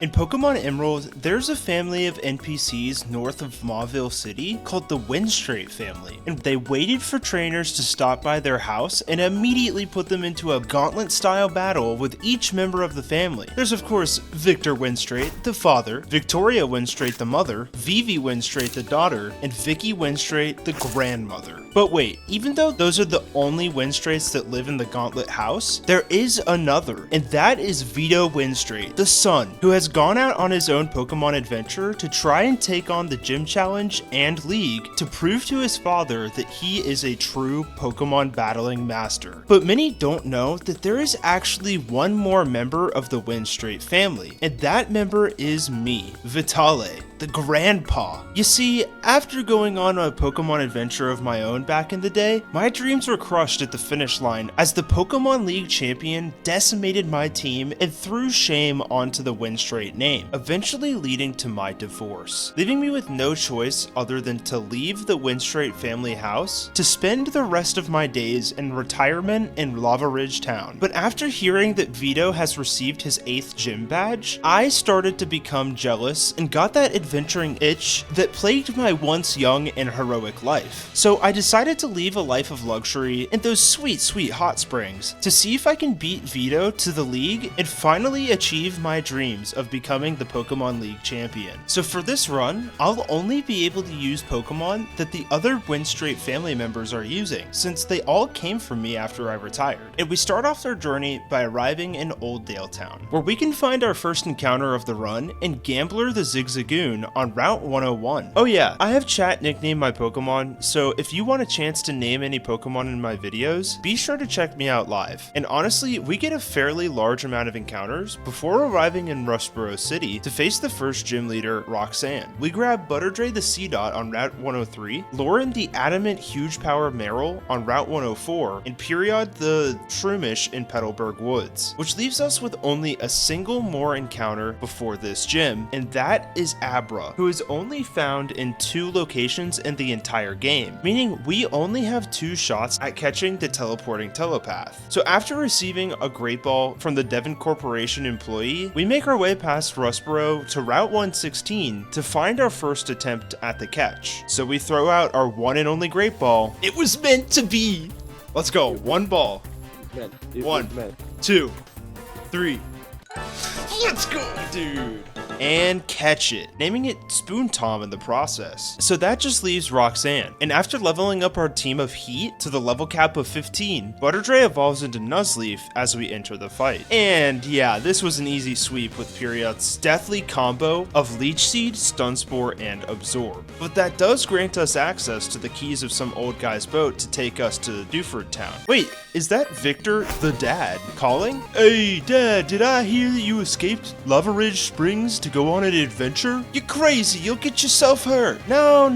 In Pokemon Emerald, there's a family of NPCs north of Mauville City called the Winstrate Family, and they waited for trainers to stop by their house and immediately put them into a gauntlet-style battle with each member of the family. There's of course Victor Winstrate, the father, Victoria Winstrate, the mother, Vivi Winstrate, the daughter, and Vicky Winstrate, the grandmother. But wait, even though those are the only Winstrates that live in the Gauntlet house, there is another, and that is Vito Winstrate, the son, who has gone out on his own Pokemon adventure to try and take on the Gym Challenge and League to prove to his father that he is a true Pokemon battling master. But many don't know that there is actually one more member of the Winstrate family, and that member is me, Vitale, the grandpa. You see, after going on a Pokemon adventure of my own back in the day, my dreams were crushed at the finish line as the Pokemon League champion decimated my team and threw shame onto the Winstrate name, eventually leading to my divorce, leaving me with no choice other than to leave the Winstrate family house to spend the rest of my days in retirement in Lavaridge town. But after hearing that Vito has received his 8th gym badge, I started to become jealous and got that adventuring itch that plagued my once young and heroic life. So I decided to leave a life of luxury and those sweet hot springs to see if I can beat Vito to the league and finally achieve my dreams of becoming the Pokemon League champion. So for this run, I'll only be able to use Pokemon that the other Winstrate family members are using, since they all came from me after I retired. And we start off our journey by arriving in Oldale Town, where we can find our first encounter of the run in Gambler the Zigzagoon on Route 101. Oh yeah, I have chat nicknamed my Pokemon, so if you want a chance to name any Pokemon in my videos, be sure to check me out live. And honestly, we get a fairly large amount of encounters before arriving in Rustboro City to face the first gym leader, Roxanne. We grab Butterdray the Seedot on Route 103, Lauren the Adamant Huge Power Meryl on Route 104, and Period the Shroomish in Petalburg Woods, which leaves us with only a single more encounter before this gym, and that is Abra, who is only found in 2 locations in the entire game, meaning we only have 2 shots at catching the teleporting telepath. So after receiving a Great Ball from the Devon Corporation employee, we make our way past Rustboro to Route 116 to find our first attempt at the catch. So we throw out our one and only Great Ball. It was meant to be! Let's go, 1 ball. 1, 2, 3. Let's go, dude! And catch it, naming it Spoon Tom in the process. So that just leaves Roxanne, and after leveling up our team of Heat to the level cap of 15, Butterdray evolves into Nuzleaf as we enter the fight. And yeah, this was an easy sweep with Period's deathly combo of Leech Seed, Stun Spore, and Absorb. But that does grant us access to the keys of some old guy's boat to take us to Dewford Town. Wait, is that Victor, the dad, calling? Hey dad, did I hear that you escaped Lavaridge Springs to go on an adventure? You're crazy, you'll get yourself hurt. No,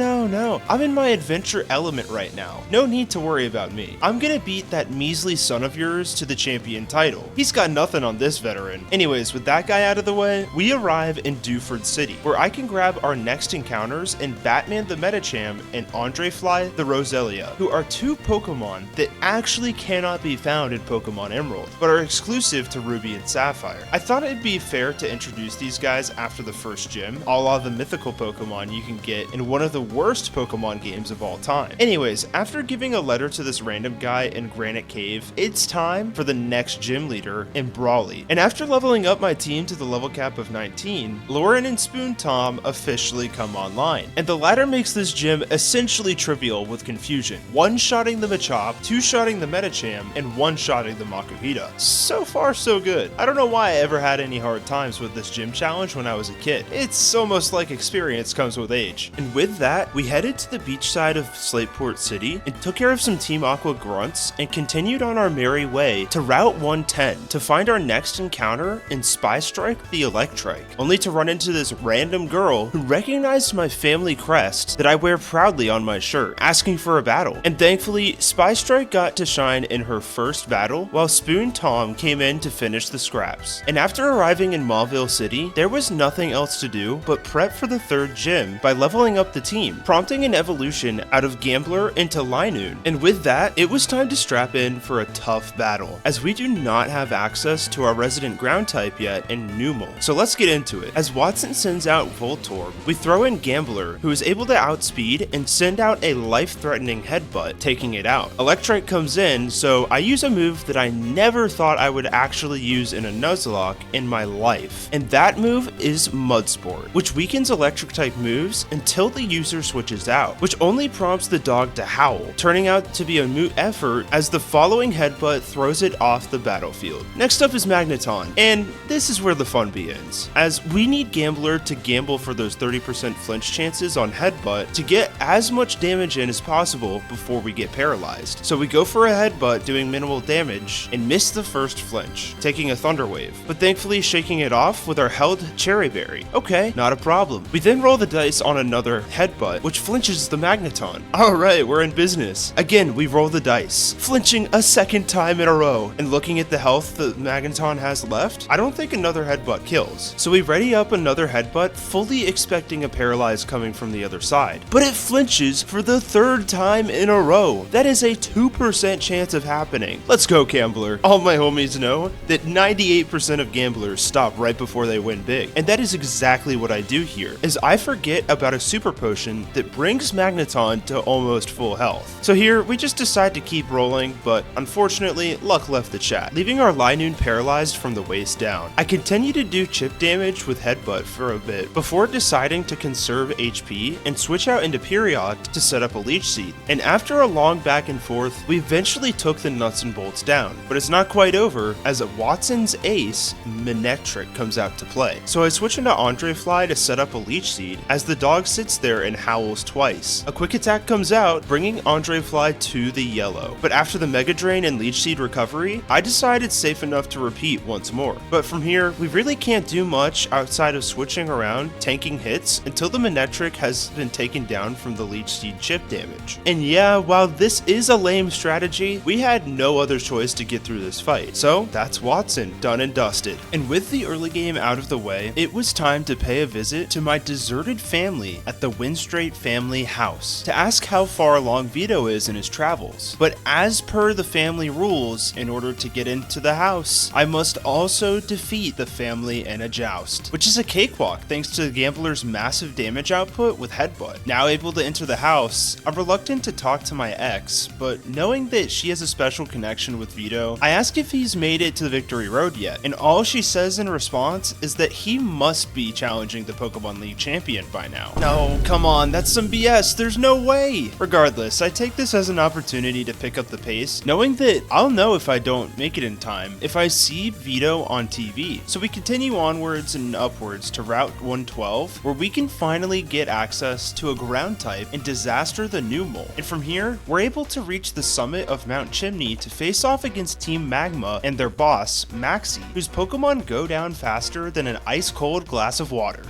I'm in my adventure element right now. No need to worry about me. I'm gonna beat that measly son of yours to the champion title. He's got nothing on this veteran. Anyways, with that guy out of the way, we arrive in Dewford City, where I can grab our next encounters in Batman the Medicham and Andre Fly the Roselia, who are 2 Pokemon that actually cannot be found in Pokemon Emerald, but are exclusive to Ruby and Sapphire. I thought it'd be fair to introduce these guys after the first gym, a la the mythical Pokemon you can get in one of the worst Pokemon games of all time. Anyways, after giving a letter to this random guy in Granite Cave, it's time for the next gym leader in Brawley. And after leveling up my team to the level cap of 19, Lauren and Spoon Tom officially come online. And the latter makes this gym essentially trivial with confusion. 1-shotting the Machop, 2-shotting the Medicham, and 1-shotting the Makuhita. So far so good. I don't know why I ever had any hard times with this gym challenge when I was a kid. It's almost like experience comes with age. And with that, we headed to the beach side of Slateport City and took care of some Team Aqua grunts and continued on our merry way to Route 110 to find our next encounter in Spy Strike the Electrike, only to run into this random girl who recognized my family crest that I wear proudly on my shirt, asking for a battle. And thankfully, Spy Strike got to shine in her first battle while Spoon Tom came in to finish the scraps. And after arriving in Mauville City, there was nothing else to do but prep for the third gym by leveling up the team, prompting an evolution out of Gambler into Linoon. And with that, it was time to strap in for a tough battle, as we do not have access to our resident ground type yet in Numel. So let's get into it. As Watson sends out Voltorb, we throw in Gambler, who is able to outspeed and send out a life-threatening headbutt, taking it out. Electrike comes in, so I use a move that I never thought I would actually use in a Nuzlocke in my life, and that move is Mudsport, which weakens electric type moves until the user switches out, which only prompts the dog to howl, turning out to be a moot effort as the following headbutt throws it off the battlefield. Next up is Magneton, and this is where the fun begins, as we need Gambler to gamble for those 30% flinch chances on headbutt to get as much damage in as possible before we get paralyzed. So we go for a headbutt doing minimal damage and miss the first flinch, taking a Thunder Wave, but thankfully shaking it off with our held Cherry Berry. Okay, not a problem. We then roll the dice on another headbutt, which flinches the Magneton. Alright, we're in business. Again, we roll the dice, flinching a second time in a row, and looking at the health the Magneton has left, I don't think another headbutt kills. So we ready up another headbutt, fully expecting a paralyze coming from the other side. But it flinches for the third time in a row. That is a 2% chance of happening. Let's go, Gambler. All my homies know that 98% of gamblers stop right before they win big, and that is exactly what I do here, as I forget about a super potion that brings Magneton to almost full health. So here, we just decide to keep rolling, but unfortunately, luck left the chat, leaving our Linoon paralyzed from the waist down. I continue to do chip damage with Headbutt for a bit, before deciding to conserve HP and switch out into Period to set up a Leech Seed. And after a long back and forth, we eventually took the nuts and bolts down, but it's not quite over, as Watson's ace, Manectric, comes out to play. So I switch into Andre Fly to set up a Leech Seed, as the dog sits there and howls twice. A quick attack comes out, bringing Andre Fly to the yellow. But after the Mega Drain and Leech Seed recovery, I decide it's safe enough to repeat once more. But from here, we really can't do much outside of switching around, tanking hits, until the Manectric has been taken down from the Leech Seed chip damage. And yeah, while this is a lame strategy, we had no other choice to get through this fight. So that's Watson, done and dusted. And with the early game out of the way, it was time to pay a visit to my deserted family at the Winstrate Family house to ask how far along Vito is in his travels. But as per the family rules, in order to get into the house, I must also defeat the family in a joust, which is a cakewalk thanks to the Gambler's massive damage output with Headbutt. Now able to enter the house, I'm reluctant to talk to my ex, but knowing that she has a special connection with Vito, I ask if he's made it to the Victory Road yet, and all she says in response is that he must be challenging the Pokemon League champion by now. No, come on, that's some BS, there's no way! Regardless, I take this as an opportunity to pick up the pace, knowing that I'll know if I don't make it in time if I see Vito on TV. So we continue onwards and upwards to Route 112, where we can finally get access to a ground type and disaster the Numel. And from here, we're able to reach the summit of Mount Chimney to face off against Team Magma and their boss, Maxie, whose Pokemon go down faster than an ice-cold glass of water.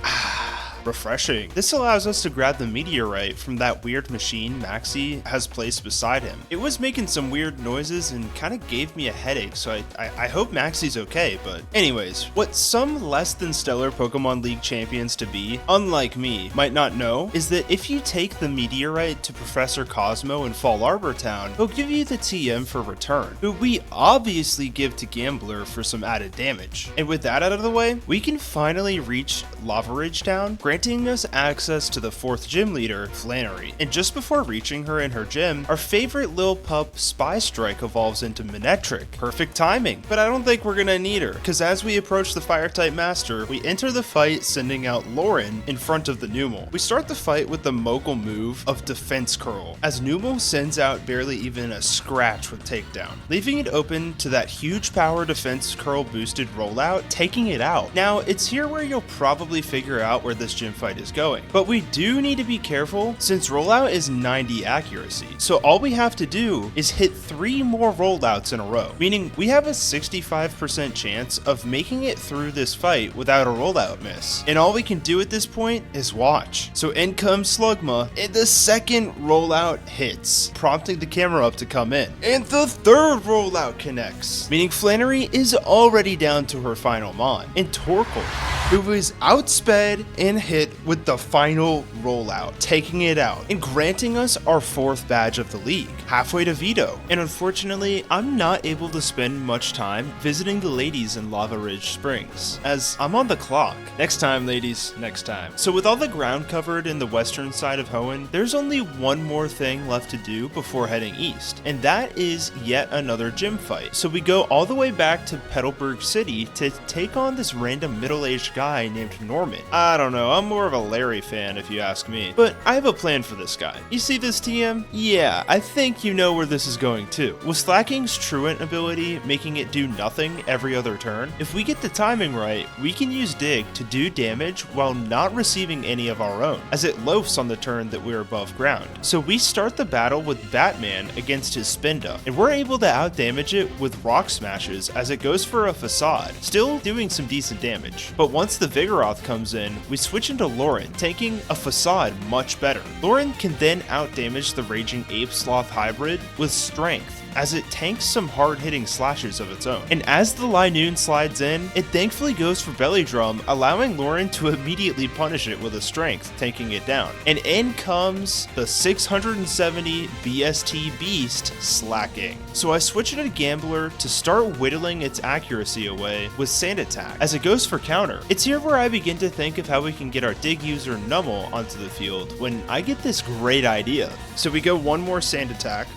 Refreshing. This allows us to grab the meteorite from that weird machine Maxie has placed beside him. It was making some weird noises and kind of gave me a headache, so I hope Maxie's okay, but anyways, what some less than stellar Pokemon League champions to be, unlike me, might not know is that if you take the meteorite to Professor Cosmo in Fall Arbor Town, he'll give you the TM for return, who we obviously give to Gambler for some added damage. And with that out of the way, we can finally reach Lavaridge Town, granting us access to the 4th gym leader, Flannery. And just before reaching her in her gym, our favorite lil pup, Spy Strike, evolves into Manectric. Perfect timing, but I don't think we're gonna need her, because as we approach the Fire-type Master, we enter the fight sending out Lauren in front of the Numel. We start the fight with the mogul move of Defense Curl, as Numel sends out barely even a scratch with Takedown, leaving it open to that huge power Defense Curl boosted rollout, taking it out. Now, it's here where you'll probably figure out where this gym fight is going, but we do need to be careful since rollout is 90 accuracy, so all we have to do is hit 3 more rollouts in a row, meaning we have a 65% chance of making it through this fight without a rollout miss, and all we can do at this point is watch. So in comes Slugma, and the second rollout hits, prompting the camera up to come in, and the third rollout connects, meaning Flannery is already down to her final mon, and Torkoal It was outsped and hit with the final rollout, taking it out and granting us our 4th badge of the league, halfway to veto. And unfortunately, I'm not able to spend much time visiting the ladies in Lavaridge Springs, as I'm on the clock. Next time, ladies, next time. So with all the ground covered in the western side of Hoenn, there's only one more thing left to do before heading east, and that is yet another gym fight. So we go all the way back to Petalburg City to take on this random middle-aged guy named Norman. I don't know, I'm more of a Larry fan if you ask me, but I have a plan for this guy. You see this TM? Yeah, I think you know where this is going too. With Slacking's Truant ability making it do nothing every other turn, if we get the timing right, we can use Dig to do damage while not receiving any of our own, as it loafs on the turn that we're above ground. So we start the battle with Batman against his Spinda, and we're able to outdamage it with Rock Smashes as it goes for a Facade, still doing some decent damage. But once the Vigoroth comes in, we switch into Lauren, taking a Facade much better. Lauren can then outdamage the Raging Ape Sloth hybrid with Strength, as it tanks some hard-hitting slashes of its own. And as the Linoon slides in, it thankfully goes for Belly Drum, allowing Lauren to immediately punish it with a Strength, taking it down. And in comes the 670 BST Beast Slacking. So I switch it to Gambler to start whittling its accuracy away with Sand Attack, as it goes for counter. It's here where I begin to think of how we can get our Dig user Nummel onto the field when I get this great idea. So we go one more Sand Attack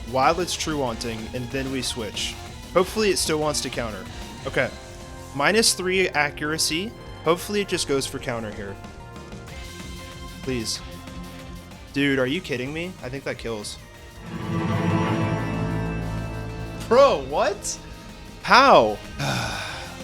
while it's true wanting, and then we switch. Hopefully it still wants to counter. Okay. -3 accuracy. Hopefully it just goes for counter here. Please. Dude, are you kidding me? I think that kills. Bro, what? How?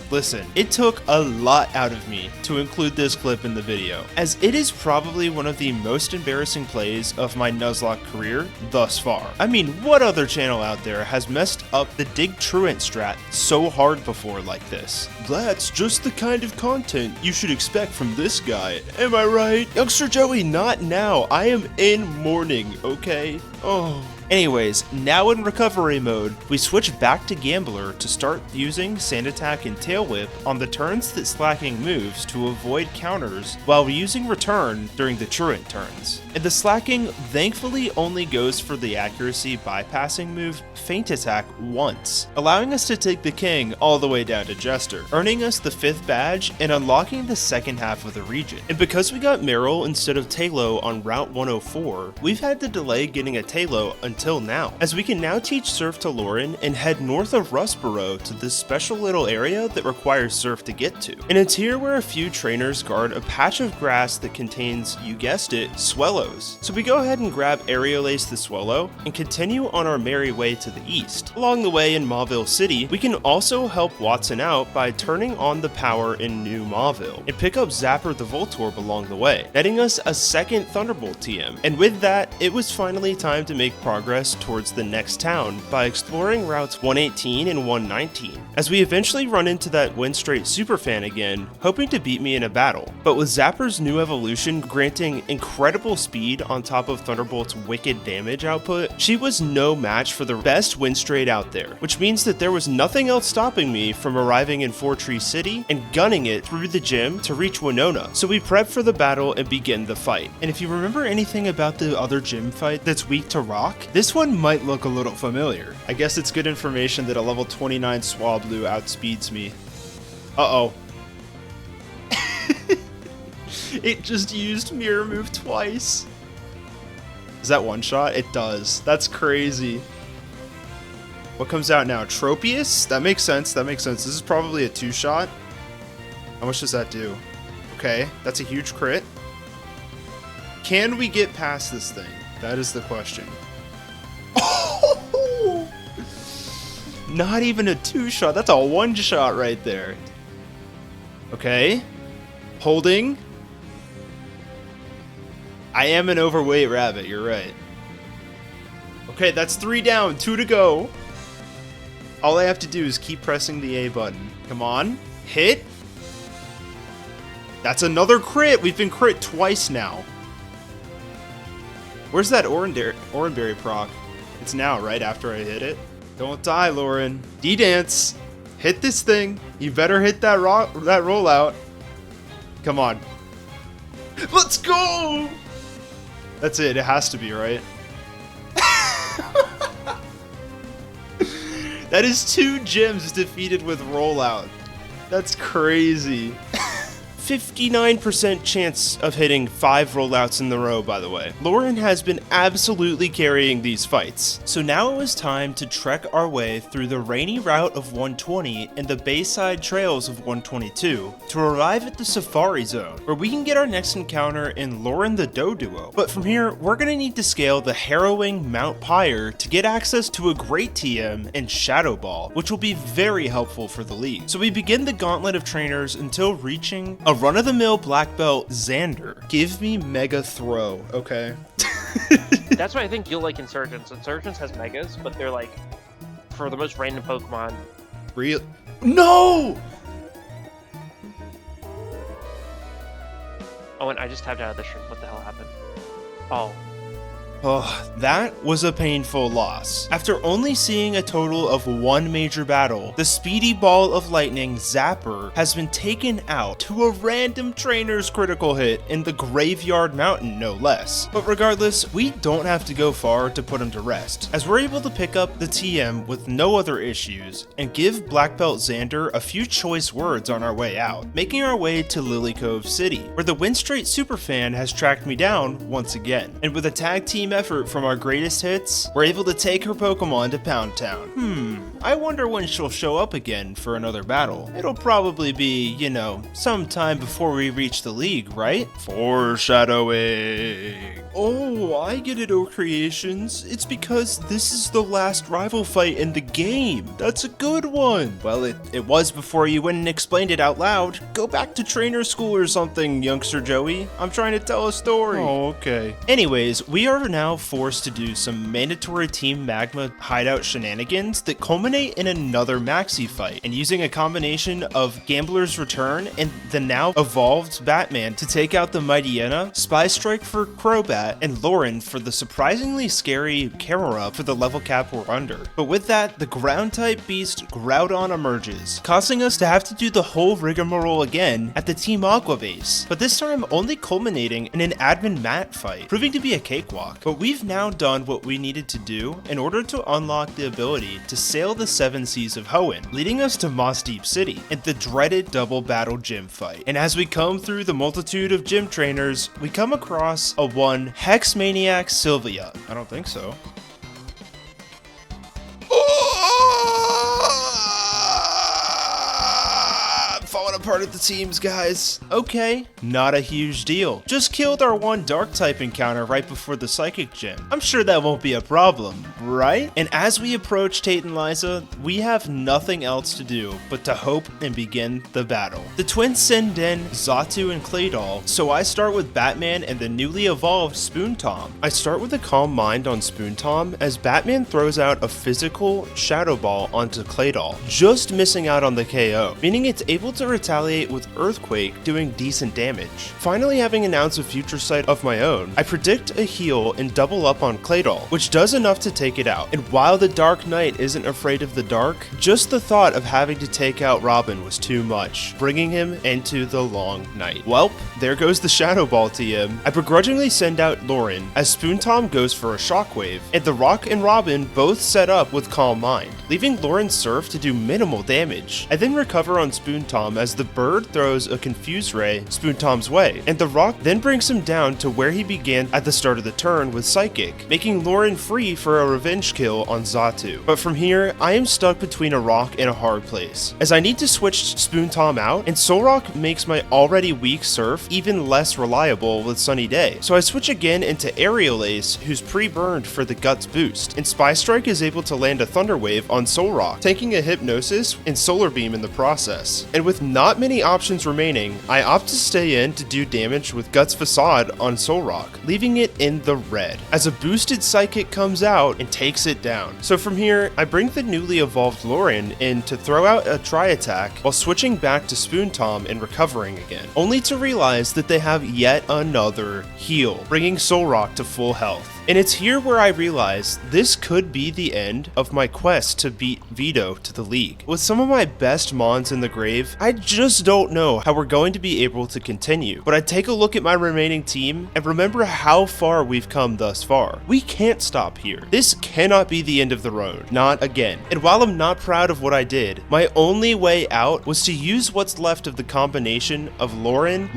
Listen, it took a lot out of me to include this clip in the video, as it is probably one of the most embarrassing plays of my Nuzlocke career thus far. I mean, what other channel out there has messed up the Dig Truant strat so hard before like this? That's just the kind of content you should expect from this guy, am I right? Youngster Joey, not now. I am in mourning, okay? Oh. Anyways, now in recovery mode, we switch back to Gambler to start using Sand Attack and Tail Whip on the turns that Slacking moves to avoid counters while using Return during the Truant turns. And the Slacking thankfully only goes for the accuracy bypassing move Feint Attack once, allowing us to take the King all the way down to Jester, earning us the 5th badge and unlocking the second half of the region. And because we got Meryl instead of Talo on Route 104, we've had to delay getting a Talo until now, as we can now teach Surf to Lauren and head north of Rustboro to this special little area that requires Surf to get to. And it's here where a few trainers guard a patch of grass that contains, you guessed it, Swellows. So we go ahead and grab Aerialace the Swellow and continue on our merry way to the east. Along the way in Mauville City, we can also help Watson out by turning on the power in New Mauville and pick up Zapper the Voltorb along the way, netting us a second Thunderbolt TM. And with that, it was finally time to make progress towards the next town by exploring routes 118 and 119, as we eventually run into that Winstrate superfan again, hoping to beat me in a battle. But with Zapper's new evolution granting incredible speed on top of Thunderbolt's wicked damage output, she was no match for the best Winstrate out there, which means that there was nothing else stopping me from arriving in Four Tree City and gunning it through the gym to reach Winona. So we prep for the battle and begin the fight. And if you remember anything about the other gym fight that's weak to rock, this one might look a little familiar. I guess it's good information that a level 29 Swablu outspeeds me. Uh-oh. It just used Mirror Move twice. Is that one shot? It does. That's crazy. What comes out now? Tropius? That makes sense. That makes sense. This is probably a 2-shot. How much does that do? Okay, that's a huge crit. Can we get past this thing? That is the question. Oh! Not even a 2-shot. That's a 1-shot right there. Okay. Holding. I am an overweight rabbit. You're right. Okay, that's 3 down. 2 to go. All I have to do is keep pressing the A button. Come on. Hit. That's another crit. We've been crit twice now. Where's that Oranberry proc? It's now, right after I hit it. Don't die, Lauren. D-Dance. Hit this thing. You better hit that rollout. Come on. Let's go! That's it. It has to be, right? That is 2 gyms defeated with rollout. That's crazy. 59% chance of hitting 5 rollouts in the row, by the way. Lauren has been absolutely carrying these fights. So now it was time to trek our way through the rainy route of 120 and the bayside trails of 122 to arrive at the Safari Zone, where we can get our next encounter in Lauren the Doe Duo. But from here, we're gonna need to scale the harrowing Mount Pyre to get access to a great TM and Shadow Ball, which will be very helpful for the league. So we begin the gauntlet of trainers until reaching a run-of-the-mill black belt Xander. Give me Mega Throw, okay? That's why I think you'll like Insurgents. Insurgents has Megas, but they're like, for the most random Pokemon. Real? No! Oh, and I just tapped out of the shrimp. What the hell happened? Oh. Oh, that was a painful loss. After only seeing a total of 1 major battle, the speedy ball of lightning Zapper has been taken out to a random trainer's critical hit in the Graveyard Mountain, no less. But regardless, we don't have to go far to put him to rest, as we're able to pick up the TM with no other issues and give Black Belt Xander a few choice words on our way out, making our way to Lily Cove City, where the Winstrate superfan has tracked me down once again. And with a tag team effort from our greatest hits, we're able to take her Pokemon to Pound Town. I wonder when she'll show up again for another battle. It'll probably be, you know, sometime before we reach the league, right? Foreshadowing. Oh, I get it, O Creations. It's because this is the last rival fight in the game. That's a good one. Well, it was before you went and explained it out loud. Go back to trainer school or something, youngster Joey. I'm trying to tell a story. Oh, okay. Anyways, we are now forced to do some mandatory Team Magma hideout shenanigans that culminate in another Maxi fight, and using a combination of Gambler's Return and the now evolved Batman to take out the Mightyena, Spy Strike for Crobat, and Lauren for the surprisingly scary Camerupt for the level cap we're under. But with that, the ground type beast Groudon emerges, causing us to have to do the whole rigmarole again at the Team Aqua base, but this time only culminating in an admin mat fight, proving to be a cakewalk. But we've now done what we needed to do in order to unlock the ability to sail the 7 seas of Hoenn, leading us to Moss Deep City and the dreaded double battle gym fight. And as we come through the multitude of gym trainers, we come across a one Hex Maniac Sylvia. I don't think so. Falling apart at the teams, guys. Okay, not a huge deal. Just killed our one dark type encounter right before the psychic gym. I'm sure that won't be a problem, right? And as we approach Tate and Liza, we have nothing else to do but to hope and begin the battle. The twins send in Xatu and Claydol, so I start with Batman and the newly evolved Spoon Tom. I start with a calm mind on Spoon Tom as Batman throws out a physical Shadow Ball onto Claydol, just missing out on the KO, meaning it's able to retaliate with Earthquake, doing decent damage. Finally, having an ounce of future sight of my own, I predict a heal and double up on Claydol, which does enough to take it out. And while the Dark Knight isn't afraid of the dark, just the thought of having to take out Robin was too much, bringing him into the long night. Welp, there goes the Shadow Ball TM. I begrudgingly send out Lauren as Spoon Tom goes for a Shockwave, and the Rock and Robin both set up with Calm Mind, leaving Lauren's Surf to do minimal damage. I then recover on Spoon Tom as the bird throws a Confuse Ray Spoon Tom's way, and the Rock then brings him down to where he began at the start of the turn with Psychic, making Lauren free for a revenge kill on Xatu. But from here, I am stuck between a rock and a hard place, as I need to switch Spoon Tom out, and Solrock makes my already weak Surf even less reliable with Sunny Day. So I switch again into Aerial Ace, who's pre-burned for the Guts boost, and Spy Strike is able to land a Thunder Wave on Solrock, taking a Hypnosis and Solar Beam in the process. And with not many options remaining, I opt to stay in to do damage with Guts Facade on Solrock, leaving it in the red, as a boosted Psychic comes out and takes it down. So from here, I bring the newly evolved Lauren in to throw out a Tri-Attack while switching back to Spoon Tom and recovering again, only to realize that they have yet another heal, bringing Solrock to full health. And it's here where I realize this could be the end of my quest to beat Vito to the league. With some of my best mons in the grave, I just don't know how we're going to be able to continue. But I take a look at my remaining team and remember how far we've come thus far. We can't stop here. This cannot be the end of the road. Not again. And while I'm not proud of what I did, my only way out was to use what's left of the combination of Lauren,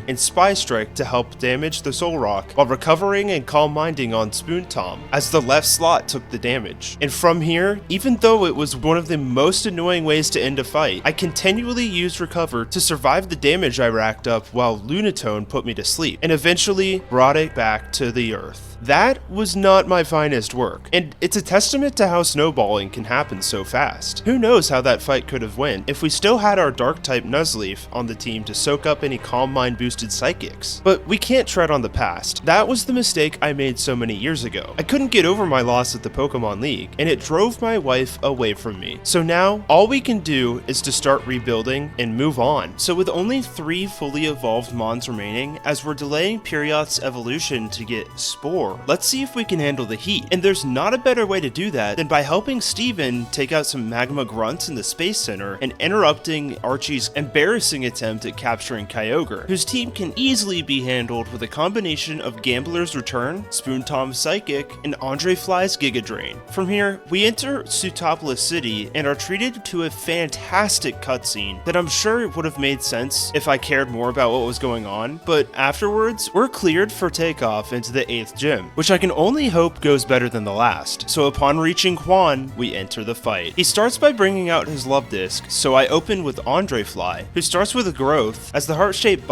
and Spy Strike to help damage the Soul Rock while recovering and calm minding on Spoon Tom as the left slot took the damage. And from here, even though it was one of the most annoying ways to end a fight, I continually used Recover to survive the damage I racked up while Lunatone put me to sleep and eventually brought it back to the earth. That was not my finest work, and it's a testament to how snowballing can happen so fast. Who knows how that fight could have went if we still had our dark type Nuzleaf on the team to soak up any Calm Mind boosted psychics. But we can't tread on the past. That was the mistake I made so many years ago. I couldn't get over my loss at the Pokemon League, and it drove my wife away from me. So now, all we can do is to start rebuilding and move on. So with only 3 fully evolved Mons remaining, as we're delaying Periot's evolution to get Spore, let's see if we can handle the heat. And there's not a better way to do that than by helping Steven take out some Magma Grunts in the Space Center and interrupting Archie's embarrassing attempt at capturing Kyogre, whose team can easily be handled with a combination of Gambler's Return, Spoon Tom's Psychic, and Andre Fly's Giga Drain. From here, we enter Sutopolis City and are treated to a fantastic cutscene that I'm sure would have made sense if I cared more about what was going on, but afterwards, we're cleared for takeoff into the 8th gym, which I can only hope goes better than the last. So upon reaching Hoenn, we enter the fight. He starts by bringing out his love disc, so I open with Andre Fly, who starts with a growth, as the heart-shaped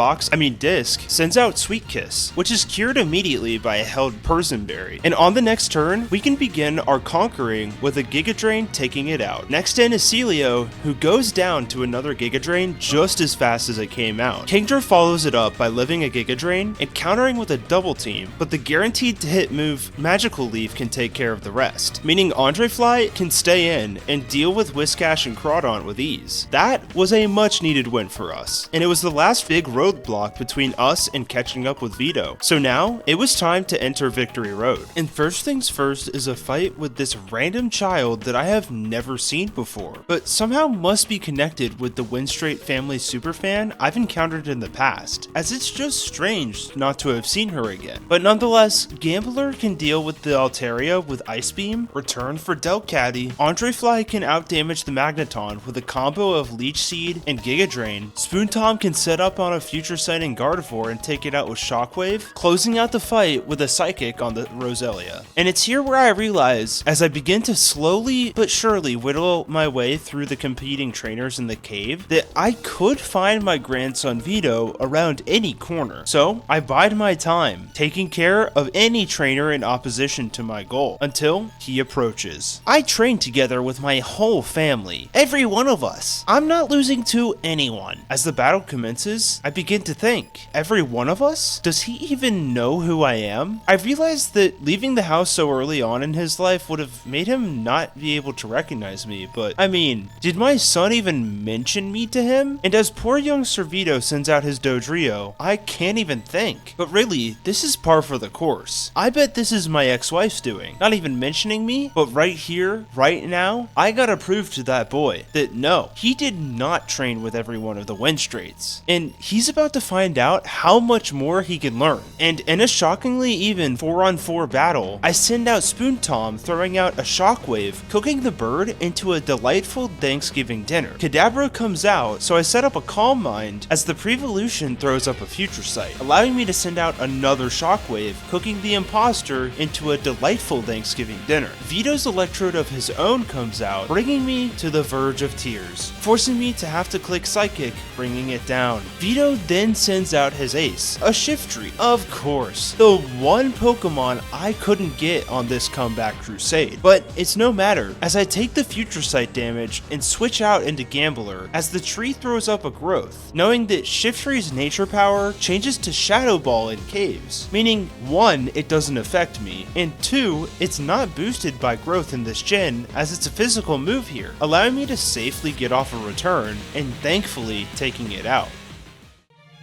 disc sends out Sweet Kiss, which is cured immediately by a held Persianberry. And on the next turn, we can begin our conquering with a Giga Drain taking it out. Next in is Celio, who goes down to another Giga Drain just as fast as it came out. Kingdra follows it up by living a Giga Drain and countering with a double team, but the guaranteed to hit move Magical Leaf can take care of the rest, meaning Andre Fly can stay in and deal with Whiscash and Crawdaunt with ease. That was a much needed win for us, and it was the last big roadblock between us and catching up with Vito. So now, it was time to enter Victory Road. And first things first is a fight with this random child that I have never seen before, but somehow must be connected with the Winstrate Family superfan I've encountered in the past, as it's just strange not to have seen her again. But nonetheless, Gambler can deal with the Altaria with Ice Beam, Return for Delcatty, Andre Fly can outdamage the Magneton with a combo of Leech Seed and Giga Drain, Spoon Tom can set up on a Future Sight and Gardevoir and take it out with Shockwave, closing out the fight with a Psychic on the Roselia. And it's here where I realize, as I begin to slowly but surely whittle my way through the competing trainers in the cave, that I could find my grandson Vito around any corner. So I bide my time, taking care of any trainer in opposition to my goal, until he approaches. I train together with my whole family, every one of us. I'm not losing to anyone. As the battle commences, I begin to think, every one of us? Does he even know who I am? I realized that leaving the house so early on in his life would have made him not be able to recognize me, but I mean, did my son even mention me to him? And as poor young Sir Vito sends out his Dodrio, I can't even think. But really, this is par for the course. I bet this is my ex-wife's doing, not even mentioning me, but right here, right now, I gotta prove to that boy that no, he did not train with every one of the Winstrates, and he's about to find out how much more he can learn. And in a shockingly even 4-on-4 battle, I send out Spoon Tom throwing out a Shockwave, cooking the bird into a delightful Thanksgiving dinner. Kadabra comes out, so I set up a Calm Mind as the Prevolution throws up a Future Sight, allowing me to send out another Shockwave, cooking the Imposter into a delightful Thanksgiving dinner. Vito's Electrode of his own comes out, bringing me to the verge of tears, forcing me to have to click Psychic, bringing it down. Vito then sends out his ace, a Shiftry, of course, the one Pokemon I couldn't get on this comeback crusade. But it's no matter, as I take the Future Sight damage and switch out into Gambler as the tree throws up a growth, knowing that Shiftry's nature power changes to Shadow Ball in caves, meaning 1, it doesn't affect me, and 2, it's not boosted by growth in this gen as it's a physical move here, allowing me to safely get off a return and thankfully taking it out.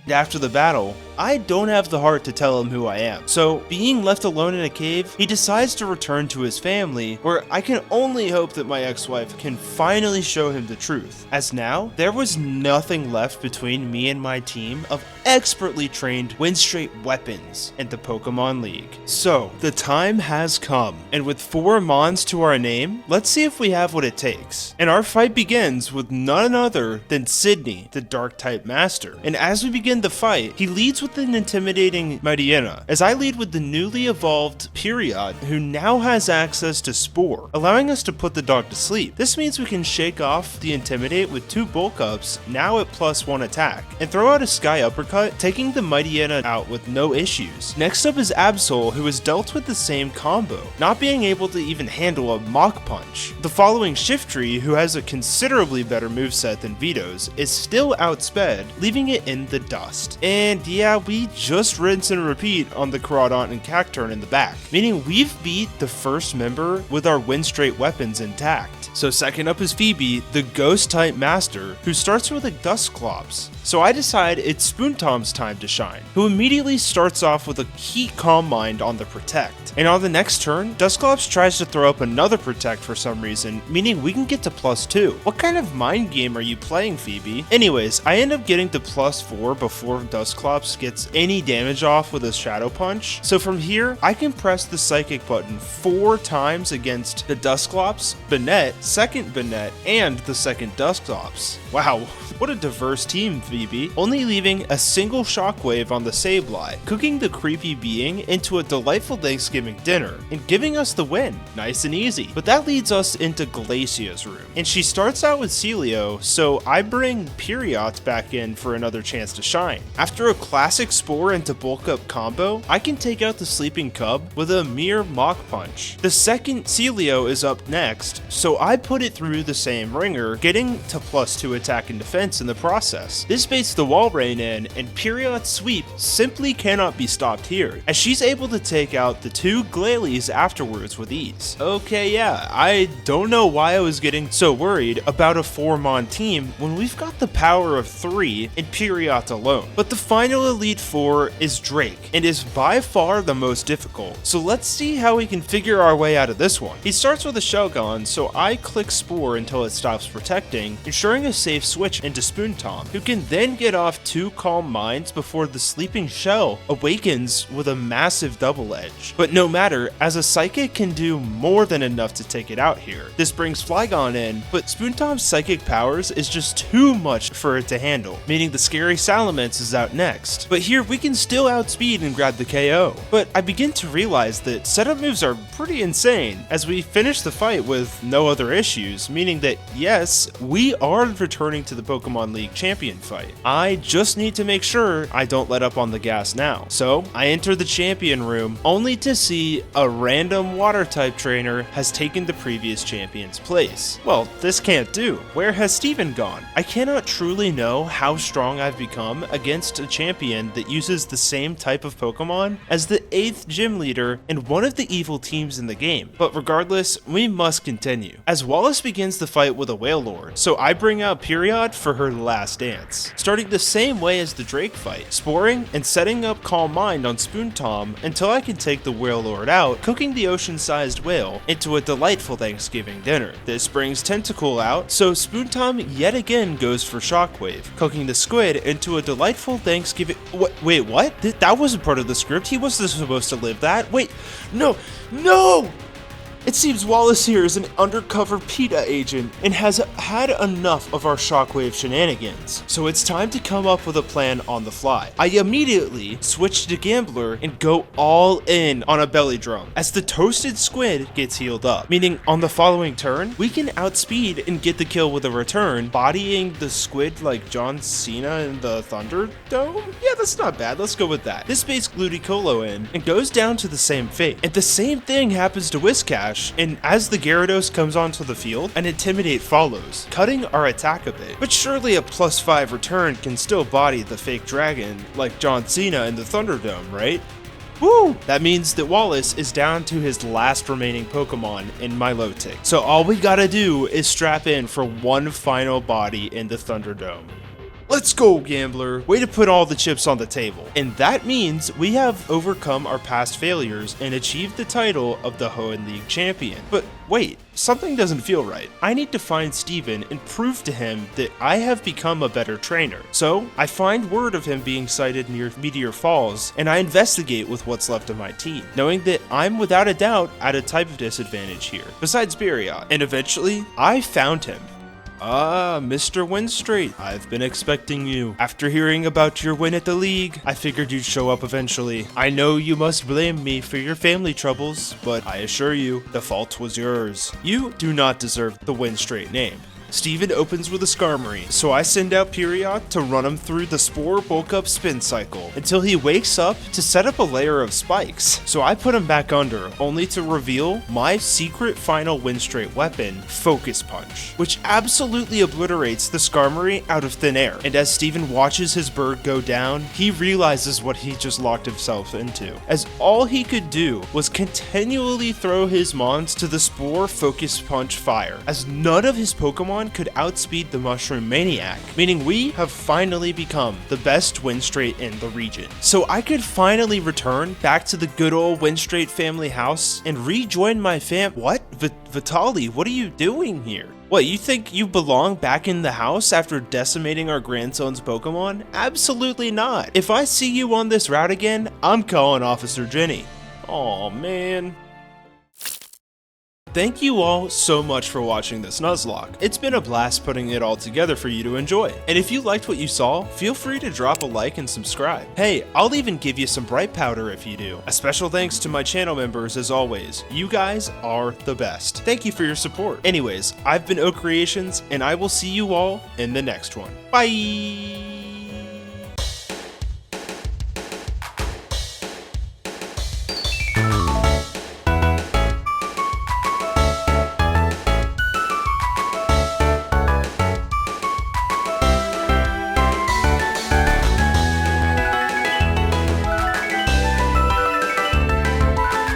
After the battle, I don't have the heart to tell him who I am. So, being left alone in a cave, he decides to return to his family, where I can only hope that my ex-wife can finally show him the truth. As now, there was nothing left between me and my team of expertly trained Winstrate weapons in the Pokemon League. So, the time has come, and with 4 mons to our name, let's see if we have what it takes. And our fight begins with none other than Sydney, the Dark-type master. And as we begin the fight, he leads with an intimidating Mightyena, as I lead with the newly evolved Period, who now has access to Spore, allowing us to put the dog to sleep. This means we can shake off the Intimidate with 2 bulk ups, now at +1 attack, and throw out a Sky Uppercut, taking the Mightyena out with no issues. Next up is Absol, who is dealt with the same combo, not being able to even handle a Mach Punch. The following Shiftry, who has a considerably better moveset than Vito's, is still outsped, leaving it in the dust. And yeah, we just rinse and repeat on the Crawdaunt and Cacturn in the back, meaning we've beat the first member with our Winstrate weapons intact. So second up is Phoebe, the Ghost-type master, who starts with a Dusclops. So I decide it's Spoon Tom's time to shine, who immediately starts off with a Heat Calm Mind on the Protect. And on the next turn, Dusclops tries to throw up another Protect for some reason, meaning we can get to +2. What kind of mind game are you playing, Phoebe? Anyways, I end up getting to +4 before Dusclops gets any damage off with a Shadow Punch. So from here, I can press the Psychic button 4 times against the Dusclops, Banette, second Banette, and the second Dusclops. Wow, what a diverse team, Phoebe. Only leaving a single Shockwave on the Sableye, cooking the creepy being into a delightful Thanksgiving dinner, and giving us the win. Nice and easy. But that leads us into Glacia's room, and she starts out with Celio, so I bring Periot back in for another chance to shine. After a classic Spore into Bulk Up combo, I can take out the Sleeping Cub with a mere Mach Punch. The second Celio is up next, so I put it through the same ringer, getting to +2 attack and defense in the process. This baits the Wall Rain in, and Period's sweep simply cannot be stopped here, as she's able to take out the 2 Glalie afterwards with ease. Okay, yeah, I don't know why I was getting so worried about a 4-mon team when we've got the power of 3 in Period alone. But the final Elite 4 is Drake, and is by far the most difficult, so let's see how we can figure our way out of this one. He starts with a Shogun, so I click Spore until it stops protecting, ensuring a safe switch into Spoon Tom, who can then get off 2 Calm Minds before the Sleeping Shell awakens with a massive double edge. But no matter, as a Psychic can do more than enough to take it out here. This brings Flygon in, but Spoon Tom's Psychic powers is just too much for it to handle, meaning the Scary Salamence is out next. But here we can still outspeed and grab the KO. But I begin to realize that setup moves are pretty insane, as we finish the fight with no other issues, meaning that yes, we are returning to the Pokemon League champion fight. I just need to make sure I don't let up on the gas now. So I enter the champion room only to see a random water type trainer has taken the previous champion's place. Well, this can't do. Where has Steven gone? I cannot truly know how strong I've become against a champion that uses the same type of Pokemon as the 8th gym leader and one of the evil teams in the game. But regardless, we must continue, as Wallace begins the fight with a Wailord, so I bring out Period for her last dance, starting the same way as the Drake fight, sporing and setting up Calm Mind on Spoon Tom until I can take the Wailord out, cooking the ocean-sized whale into a delightful Thanksgiving dinner. This brings Tentacool out, so Spoon Tom yet again goes for Shockwave, cooking the squid into a delightful Thanksgiving— wait, what? That wasn't part of the script. He wasn't supposed to live that. Wait, no! It seems Wallace here is an undercover PETA agent and has had enough of our Shockwave shenanigans, so it's time to come up with a plan on the fly. I immediately switch to Gambler and go all in on a belly drum, as the toasted squid gets healed up, meaning on the following turn, we can outspeed and get the kill with a return, bodying the squid like John Cena in the Thunderdome? Yeah, that's not bad, let's go with that. This baits Gludicolo in and goes down to the same fate, and the same thing happens to Whiscash, and as the Gyarados comes onto the field, an Intimidate follows, cutting our attack a bit. But surely a +5 return can still body the fake dragon like John Cena in the Thunderdome, right? Woo! That means that Wallace is down to his last remaining Pokemon in Milotic. So all we gotta do is strap in for one final body in the Thunderdome. Let's go, gambler. Way to put all the chips on the table. And that means we have overcome our past failures and achieved the title of the Hoenn League champion. But wait, something doesn't feel right. I need to find Steven and prove to him that I have become a better trainer. So I find word of him being sighted near Meteor Falls, and I investigate with what's left of my team, knowing that I'm without a doubt at a type of disadvantage here, besides Biriot. And eventually, I found him. Ah, Mr. Winstrate, I've been expecting you. After hearing about your win at the league, I figured you'd show up eventually. I know you must blame me for your family troubles, but I assure you, the fault was yours. You do not deserve the Winstrate name. Steven opens with a Skarmory, so I send out Biriot to run him through the Spore Bulk Up spin cycle until he wakes up to set up a layer of spikes. So I put him back under, only to reveal my secret final Winstrate weapon, Focus Punch, which absolutely obliterates the Skarmory out of thin air. And as Steven watches his bird go down, he realizes what he just locked himself into, as all he could do was continually throw his mons to the Spore Focus Punch fire, as none of his Pokemon could outspeed the Mushroom Maniac, meaning we have finally become the best Winstrate in the region. So I could finally return back to the good old Winstrate family house and rejoin my What? Vitali, what are you doing here? What, you think you belong back in the house after decimating our grandson's Pokemon? Absolutely not. If I see you on this route again, I'm calling Officer Jenny. Aw, man. Thank you all so much for watching this Nuzlocke. It's been a blast putting it all together for you to enjoy. And if you liked what you saw, feel free to drop a like and subscribe. Hey, I'll even give you some bright powder if you do. A special thanks to my channel members as always. You guys are the best. Thank you for your support. Anyways, I've been Oak Creations, and I will see you all in the next one. Bye!